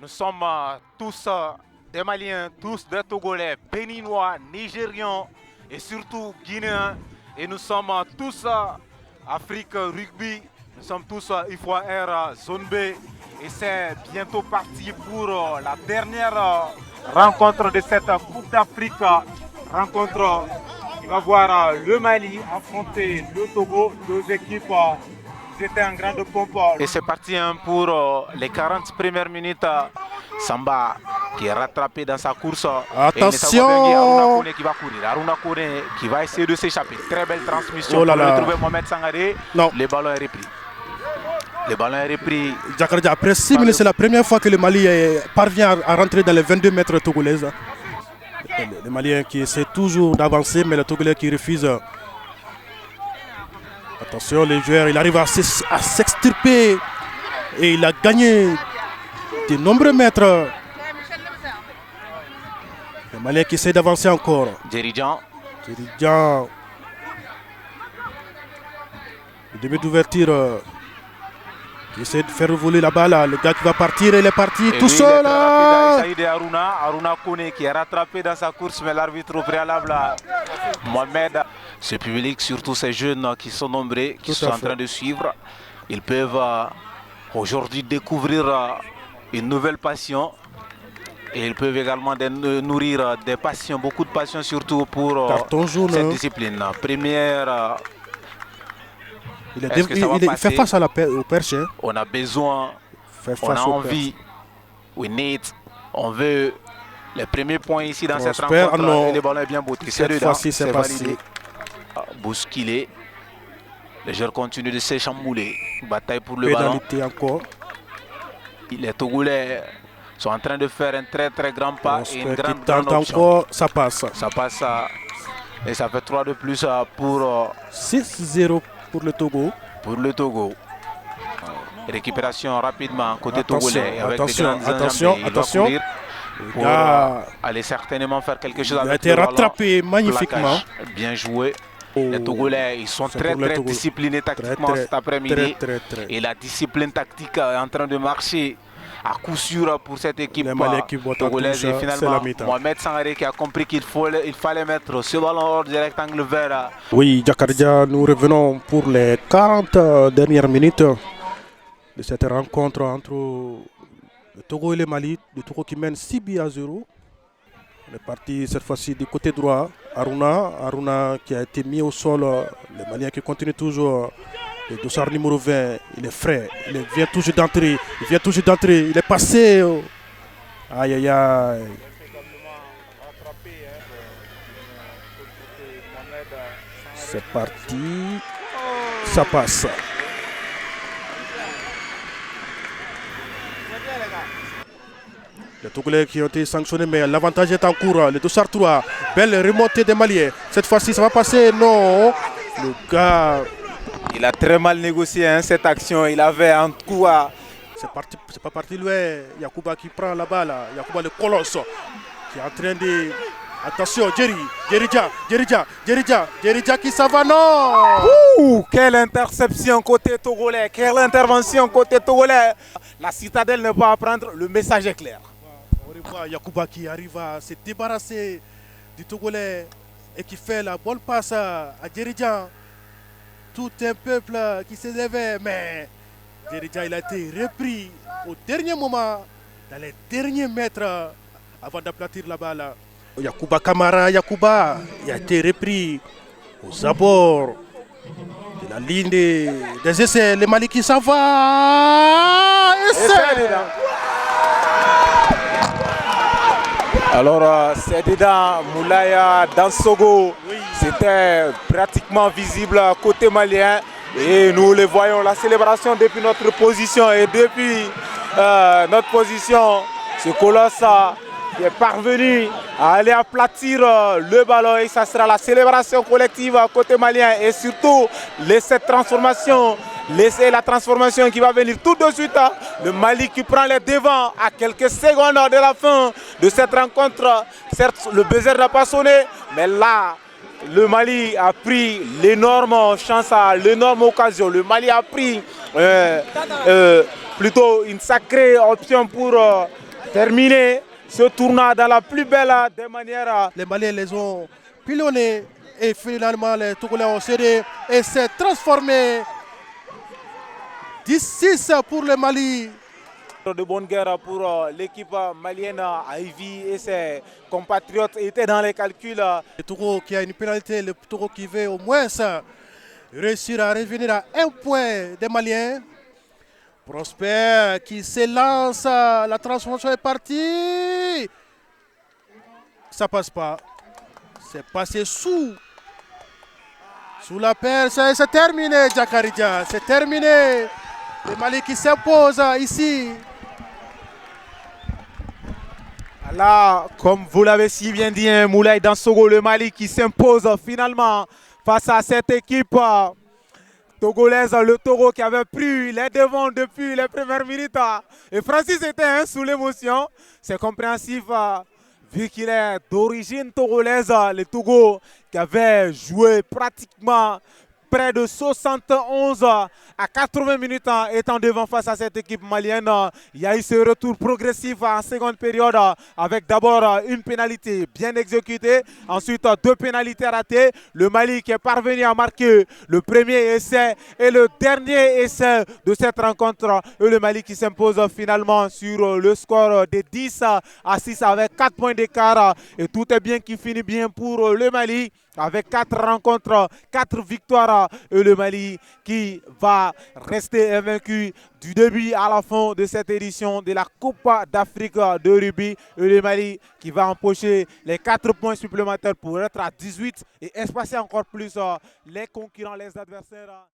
Nous sommes tous des Maliens, tous des Togolais, Béninois, Nigérians et surtout Guinéens. Et nous sommes tous Afrique Rugby, nous sommes tous I3R Zone B. Et c'est bientôt parti pour la dernière rencontre de cette Coupe d'Afrique. Rencontre qui va voir le Mali affronter le Togo, deux équipes. C'était en grande pompe. Et c'est parti pour les 40 premières minutes. Samba qui est rattrapé dans sa course. Attention! Aruna Kone qui va courir. Aruna Kone qui va essayer de s'échapper. Très belle transmission pour retrouver Mohamed Sangaré. Non. Le ballon est repris. Le ballon est repris. Jakarta, après 6 minutes, c'est la première fois que le Mali parvient à rentrer dans les 22 mètres togolaises. Le Malien qui essaie toujours d'avancer, mais le Togolais qui refuse. Attention, les joueurs, il arrive à s'extirper et il a gagné de nombreux mètres. Le Malien qui essaie d'avancer encore. Dirigeant. Le début d'ouverture. Qui essaie de faire voler la balle. Le gars qui va partir, il est parti tout seul. Aruna Kone qui est rattrapé dans sa course, mais l'arbitre au préalable, Mohamed. Ce public, surtout ces jeunes qui sont nombreux, qui sont en train de suivre, ils peuvent aujourd'hui découvrir une nouvelle passion. Et ils peuvent également nourrir des passions, beaucoup de passion, surtout pour cette discipline. Première. Il fait face à au perche. On a besoin, on a envie, on veut les premiers points ici dans cette rencontre. Et le ballon est bien botté. Cette fois-ci, c'est validé. Bousculé. Les joueurs continuent de s'échambouler. Bataille pour le ballon. Encore. Les Togolais sont en train de faire un très très grand pas et une grande option. Encore, ça passe. Ça passe et ça fait 3 de plus pour 6-0 pour le Togo. Pour le Togo. Récupération rapidement côté togolais. Avec attention. Pour aller certainement faire quelque chose avec le ballon. Il a été rattrapé magnifiquement. Bien joué. Les Togolais, ils sont très disciplinés tactiquement cet après-midi. Et la discipline tactique est en train de marcher à coup sûr pour cette équipe togolaise. Et finalement, Mohamed Sangaré qui a compris qu'il fallait mettre ce ballon hors du rectangle vert. Oui, Jakarta, nous revenons pour les 40 dernières minutes de cette rencontre entre le Togo et le Mali. Le Togo qui mène 6-0. On est parti cette fois-ci du côté droit. Aruna qui a été mis au sol. Le Malien qui continue toujours. Le dossard numéro 20, il est frais. Il vient toujours d'entrer. Il est passé. Aïe aïe aïe. C'est parti. Ça passe. Les Togolais qui ont été sanctionnés, mais l'avantage est en cours. Le dossard 3. Belle remontée des Maliens. Cette fois-ci, ça va passer. Non. Le gars. Il a très mal négocié cette action. Il avait un coup à. C'est pas parti loin. Yacouba qui prend la balle. Yacouba le colosse. Qui est en train de. Attention, Djeridja qui s'en va, non. Ouh, quelle interception côté togolais. Quelle intervention côté togolais. La citadelle ne va pas prendre. Le message est clair. On voit Yacouba qui arrive à se débarrasser du Togolais et qui fait la bonne passe à Djeridja. Tout un peuple qui se levait, mais Djeridja il a été repris au dernier moment, dans les derniers mètres, avant d'aplatir la balle. Yacouba Kamara, il a été repris aux abords de la ligne des essais. Le Mali qui s'en va. Alors, Sedida Moulaya Dansogo, c'était pratiquement visible côté malien. Et nous le voyons, la célébration depuis notre position. Et depuis notre position, ce colosse qui est parvenu à aller aplatir le ballon. Et ça sera la célébration collective côté malien. Et surtout, cette transformation. Laissez la transformation qui va venir tout de suite. Le Mali qui prend les devants à quelques secondes de la fin de cette rencontre. Certes, le buzzer n'a pas sonné, mais là, le Mali a pris l'énorme chance, l'énorme occasion. Le Mali a pris plutôt une sacrée option pour terminer ce tournoi dans la plus belle des manières. Les Maliens les ont pilonnés et finalement les Togolais ont cédé et s'est transformé 10-6 pour le Mali. De bonne guerre pour l'équipe malienne. Ivy et ses compatriotes étaient dans les calculs. Le Togo qui a une pénalité, le Togo qui veut au moins réussir à revenir à un point des Maliens. Prosper qui s'élance, la transformation est partie. Ça passe pas. C'est passé sous la paire. C'est terminé, Jakaridja. C'est terminé. Le Mali qui s'impose ici. Là, comme vous l'avez si bien dit, Moulay Dansogo, le Mali qui s'impose finalement face à cette équipe togolaise, le Togo qui avait pris les devants depuis les premières minutes. Et Francis était sous l'émotion. C'est compréhensif vu qu'il est d'origine togolaise. Le Togo qui avait joué pratiquement près de 71 à 80 minutes étant devant face à cette équipe malienne. Il y a eu ce retour progressif en seconde période avec d'abord une pénalité bien exécutée, ensuite 2 pénalités ratées. Le Mali qui est parvenu à marquer le premier essai et le dernier essai de cette rencontre. Et le Mali qui s'impose finalement sur le score de 10 à 6 avec 4 points d'écart. Et tout est bien qui finit bien pour le Mali avec 4 rencontres, 4 victoires. Et le Mali qui va rester invaincu du début à la fin de cette édition de la Coupe d'Afrique de rugby. Et le Mali qui va empocher les 4 points supplémentaires pour être à 18 et espacer encore plus les concurrents, les adversaires.